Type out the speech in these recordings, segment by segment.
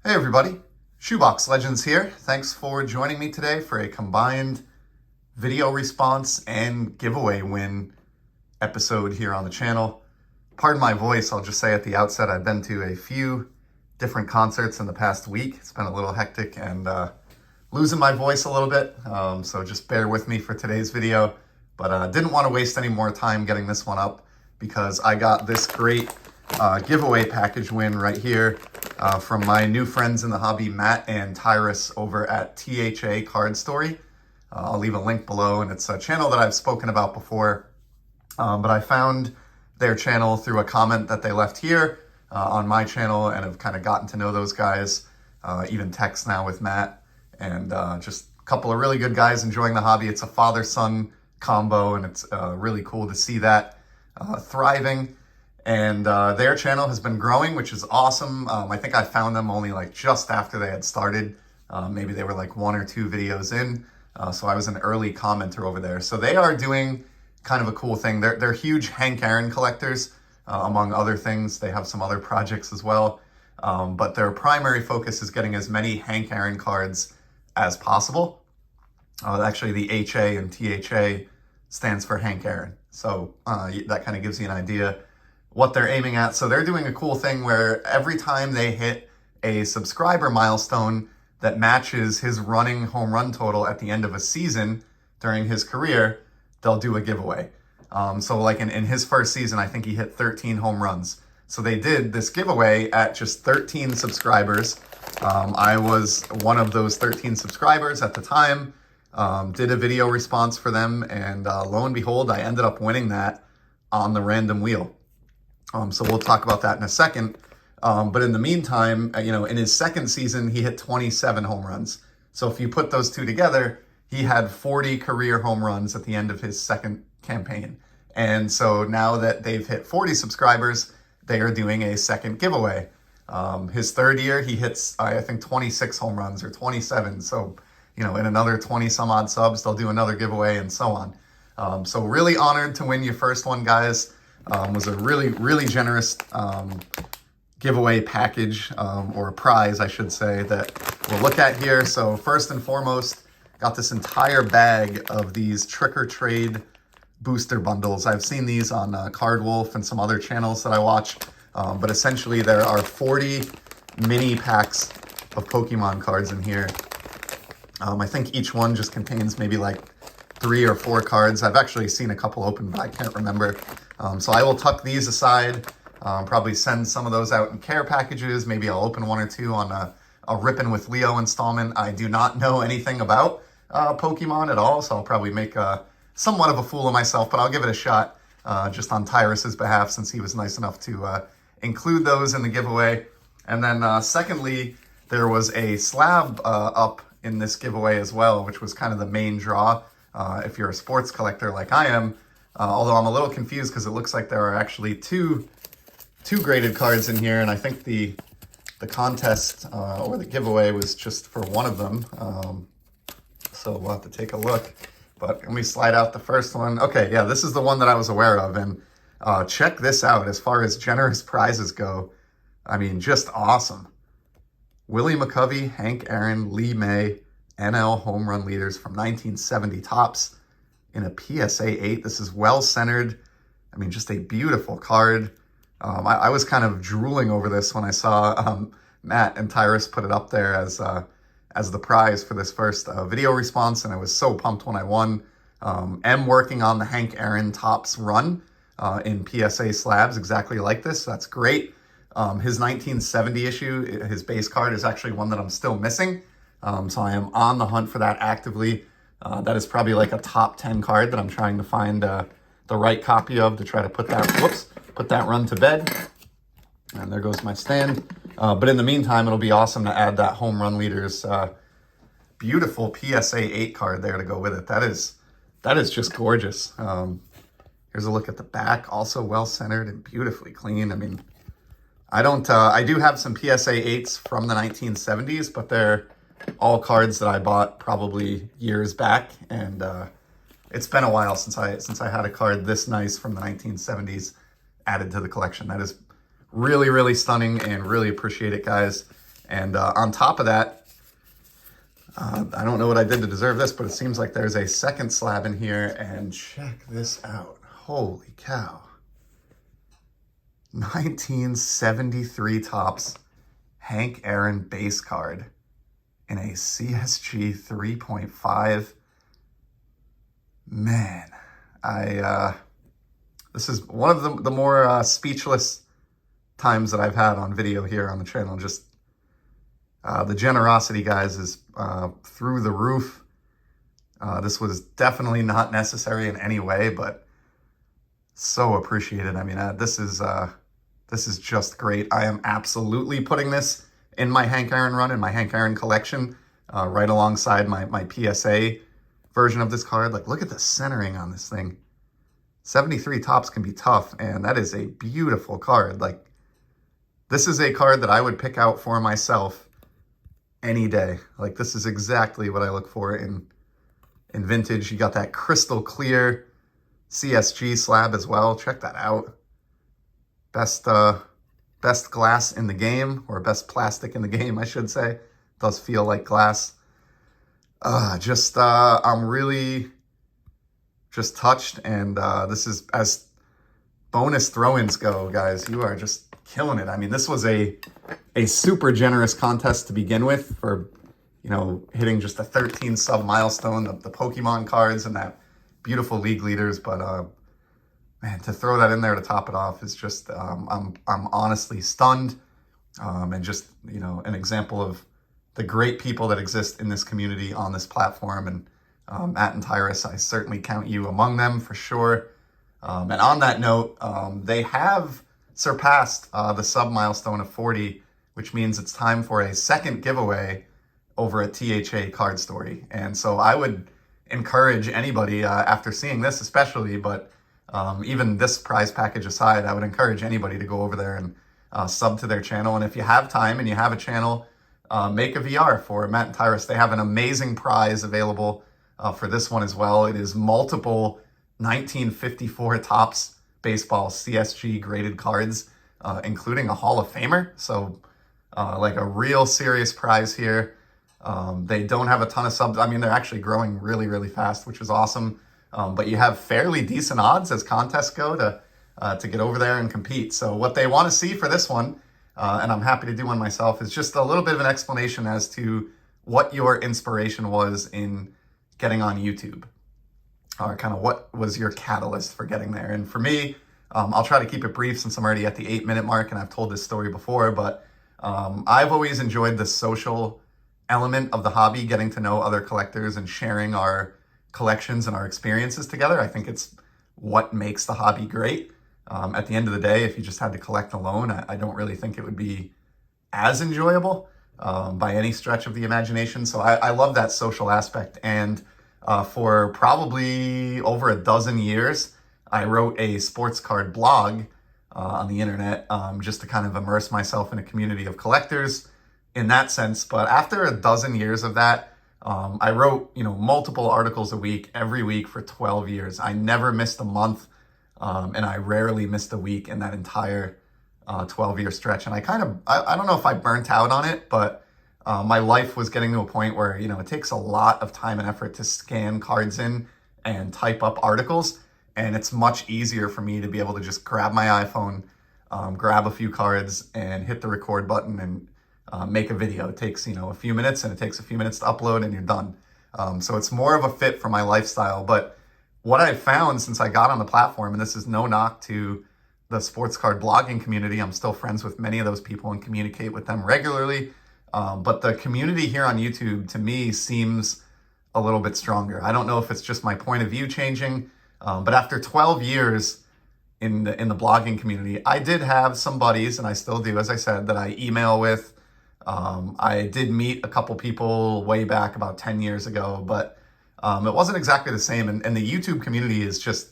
Hey everybody, Shoebox Legends here. Thanks for joining me today for a combined video response and giveaway win episode here on the channel. Pardon my voice, I'll just say at the outset I've been to a few different concerts in the past week. It's been a little hectic and losing my voice a little bit, so just bear with me for today's video. But didn't want to waste any more time getting this one up because I got this great giveaway package win right here from my new friends in the hobby, Matt and Tyrus over at THA Card Story. I'll leave a link below, and it's a channel that I've spoken about before, but I found their channel through a comment that they left here on my channel and have kind of gotten to know those guys, even text now with Matt, and just a couple of really good guys enjoying the hobby. It's a father-son combo, and it's really cool to see that thriving. And their channel has been growing, which is awesome. I think I found them only like just after they had started. Maybe they were like 1 or 2 videos in. So I was an early commenter over there. So they are doing kind of a cool thing. They're huge Hank Aaron collectors, among other things. They have some other projects as well. But their primary focus is getting as many Hank Aaron cards as possible. Actually, the HA and THA stands for Hank Aaron. So that kind of gives you an idea what they're aiming at. So they're doing a cool thing where every time they hit a subscriber milestone that matches his running home run total at the end of a season during his career, they'll do a giveaway. So like in his first season, I think he hit 13 home runs. So they did this giveaway at just 13 subscribers. I was one of those 13 subscribers at the time, did a video response for them, and lo and behold, I ended up winning that on the random wheel. So we'll talk about that in a second. But in the meantime, in his second season, he hit 27 home runs. So if you put those two together, he had 40 career home runs at the end of his second campaign. And so now that they've hit 40 subscribers, they are doing a second giveaway. His third year, he hits, I think, 26 home runs or 27. So, in another 20 some odd subs, they'll do another giveaway and so on. So really honored to win your first one, guys. Was a really, really generous giveaway package, or a prize, I should say, that we'll look at here. So first and foremost, got this entire bag of these Trick or Trade booster bundles. I've seen these on Card Wolf and some other channels that I watch, but essentially there are 40 mini packs of Pokemon cards in here. I think each one just contains maybe like 3 or 4 cards. I've actually seen a couple open, but I can't remember. So I will tuck these aside, probably send some of those out in care packages. Maybe I'll open 1 or 2 on a Rippin' with Leo installment. I do not know anything about Pokemon at all, so I'll probably make somewhat of a fool of myself, but I'll give it a shot just on Tyrus's behalf, since he was nice enough to include those in the giveaway. And then secondly, there was a slab up in this giveaway as well, which was kind of the main draw if you're a sports collector like I am. Although I'm a little confused because it looks like there are actually two graded cards in here, and I think the contest or the giveaway was just for one of them. So we'll have to take a look. But let me slide out the first one. Okay, yeah, this is the one that I was aware of, and check this out. As far as generous prizes go, I mean, just awesome. Willie McCovey, Hank Aaron, Lee May, NL home run leaders from 1970 Topps. In a PSA 8. This is well-centered. I mean, just a beautiful card. I was kind of drooling over this when I saw Matt and Tyrus put it up there as the prize for this first video response, and I was so pumped when I won. Am working on the Hank Aaron Topps run in PSA slabs exactly like this. So that's great. His 1970 issue, his base card, is actually one that I'm still missing. So I am on the hunt for that actively. That is probably like a top 10 card that I'm trying to find the right copy of to try to put that run to bed. And there goes my stand. But in the meantime, it'll be awesome to add that home run leaders beautiful PSA 8 card there to go with it. That is just gorgeous. Here's a look at the back, also well centered and beautifully clean. I mean, I do have some PSA 8s from the 1970s, but they're all cards that I bought probably years back, and it's been a while since I had a card this nice from the 1970s added to the collection. That is really, really stunning, and really appreciate it, guys. And on top of that, I don't know what I did to deserve this, but it seems like there's a second slab in here, and check this out. Holy cow. 1973 Topps Hank Aaron base card in a CSG 3.5. Man, this is one of the more speechless times that I've had on video here on the channel. Just the generosity, guys, is through the roof. This was definitely not necessary in any way, but so appreciated. I mean, this is just great. I am absolutely putting this in my Hank Aaron run, in my Hank Aaron collection, right alongside my PSA version of this card. Like, look at the centering on this thing. 73 Topps can be tough, and that is a beautiful card. Like, this is a card that I would pick out for myself any day. Like, this is exactly what I look for in vintage. You got that crystal clear CSG slab as well. Check that out. Best glass in the game, or best plastic in the game, I should say. It does feel like glass. I'm really just touched, and this is, as bonus throw-ins go, guys, you are just killing it. I mean, this was a super generous contest to begin with for, you know, hitting just a 13 sub milestone, the Pokemon cards and that beautiful league leaders. But man, to throw that in there to top it off is just, I'm honestly stunned, and just, you know, an example of the great people that exist in this community on this platform. And Matt and Tyrus, I certainly count you among them for sure. And on that note, they have surpassed the sub milestone of 40, which means it's time for a second giveaway over at THA Card Story. And so I would encourage anybody, after seeing this especially, but even this prize package aside, I would encourage anybody to go over there and sub to their channel. And if you have time and you have a channel, make a VR for Matt and Tyrus. They have an amazing prize available for this one as well. It is multiple 1954 Topps baseball CSG graded cards, including a Hall of Famer. So like a real serious prize here. They don't have a ton of subs. I mean, they're actually growing really, really fast, which is awesome. But you have fairly decent odds as contests go to get over there and compete. So what they want to see for this one, and I'm happy to do one myself, is just a little bit of an explanation as to what your inspiration was in getting on YouTube, or kind of what was your catalyst for getting there. And for me, I'll try to keep it brief since I'm already at the 8-minute mark and I've told this story before, but I've always enjoyed the social element of the hobby, getting to know other collectors and sharing our collections and our experiences together. I think it's what makes the hobby great. At the end of the day, if you just had to collect alone, I don't really think it would be as enjoyable by any stretch of the imagination. So I love that social aspect. And for probably over a dozen years, I wrote a sports card blog on the internet, just to kind of immerse myself in a community of collectors in that sense. But after a dozen years of that, I wrote, you know, multiple articles a week, every week for 12 years. I never missed a month. And I rarely missed a week in that entire 12-year stretch. And I don't know if I burnt out on it, but my life was getting to a point where, you know, it takes a lot of time and effort to scan cards in and type up articles. And it's much easier for me to be able to just grab my iPhone, grab a few cards and hit the record button and make a video. It takes, you know, a few minutes, and it takes a few minutes to upload and you're done. So it's more of a fit for my lifestyle. But what I've found since I got on the platform, and this is no knock to the sports card blogging community, I'm still friends with many of those people and communicate with them regularly. But the community here on YouTube, to me, seems a little bit stronger. I don't know if it's just my point of view changing, but after 12 years in the blogging community, I did have some buddies, and I still do, as I said, that I email with. I did meet a couple people way back about 10 years ago, but it wasn't exactly the same. And the YouTube community is just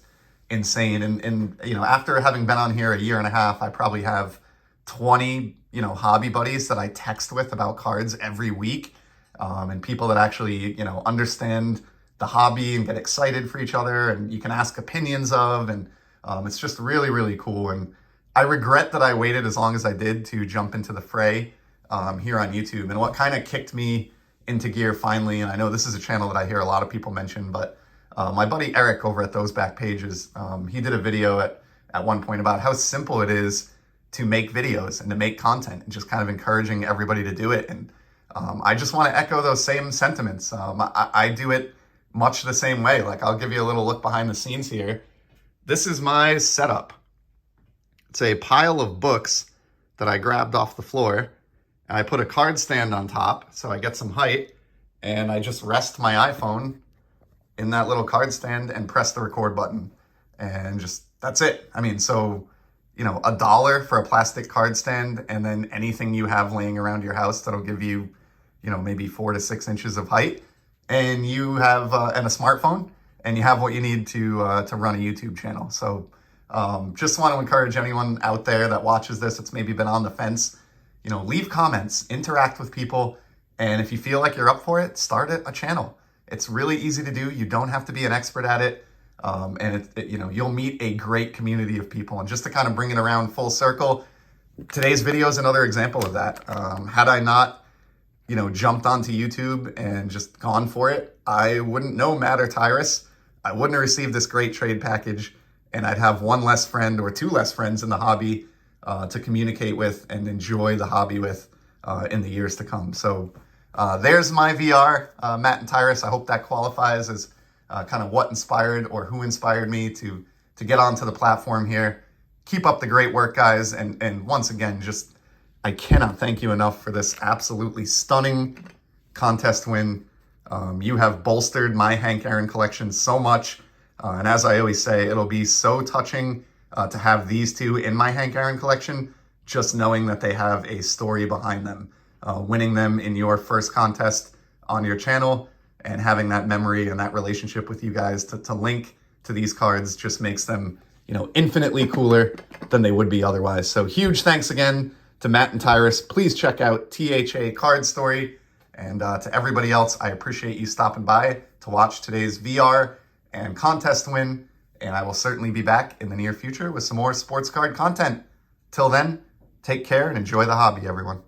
insane. And you know, after having been on here a year and a half, I probably have 20, you know, hobby buddies that I text with about cards every week, and people that actually, you know, understand the hobby and get excited for each other, and you can ask opinions of, and it's just really, really cool. And I regret that I waited as long as I did to jump into the fray. here on YouTube. And what kind of kicked me into gear finally, and I know this is a channel that I hear a lot of people mention, but my buddy Eric over at Those Back Pages, he did a video at one point about how simple it is to make videos and to make content, and just kind of encouraging everybody to do it. And I just want to echo those same sentiments. I do it much the same way. Like, I'll give you a little look behind the scenes here. This is my setup. It's a pile of books that I grabbed off the floor, and I put a card stand on top so I get some height, and I just rest my iPhone in that little card stand and press the record button, and just, that's it. I mean, so, you know, $1 for a plastic card stand, and then anything you have laying around your house that'll give you, you know, maybe 4 to 6 inches of height, and you have and a smartphone, and you have what you need to run a YouTube channel. So just want to encourage anyone out there that watches this that's maybe been on the fence, you know, leave comments, interact with people, and if you feel like you're up for it, start a channel. It's really easy to do. You don't have to be an expert at it. And you know, you'll meet a great community of people. And just to kind of bring it around full circle, today's video is another example of that. Had I not, you know, jumped onto YouTube and just gone for it, I wouldn't know Matt or Tyrus. I wouldn't have received this great trade package, and I'd have one less friend or two less friends in the hobby to communicate with and enjoy the hobby with in the years to come. So there's my VR, Matt and Tyrus. I hope that qualifies as kind of what inspired or who inspired me to get onto the platform here. Keep up the great work, guys. And once again, just, I cannot thank you enough for this absolutely stunning contest win. You have bolstered my Hank Aaron collection so much. And as I always say, it'll be so touching to have these two in my Hank Aaron collection, just knowing that they have a story behind them. Winning them in your first contest on your channel and having that memory and that relationship with you guys to link to these cards just makes them, you know, infinitely cooler than they would be otherwise. So huge thanks again to Matt and Tyrus. Please check out THA Card Story. And to everybody else, I appreciate you stopping by to watch today's VR and contest win. And I will certainly be back in the near future with some more sports card content. Till then, take care and enjoy the hobby, everyone.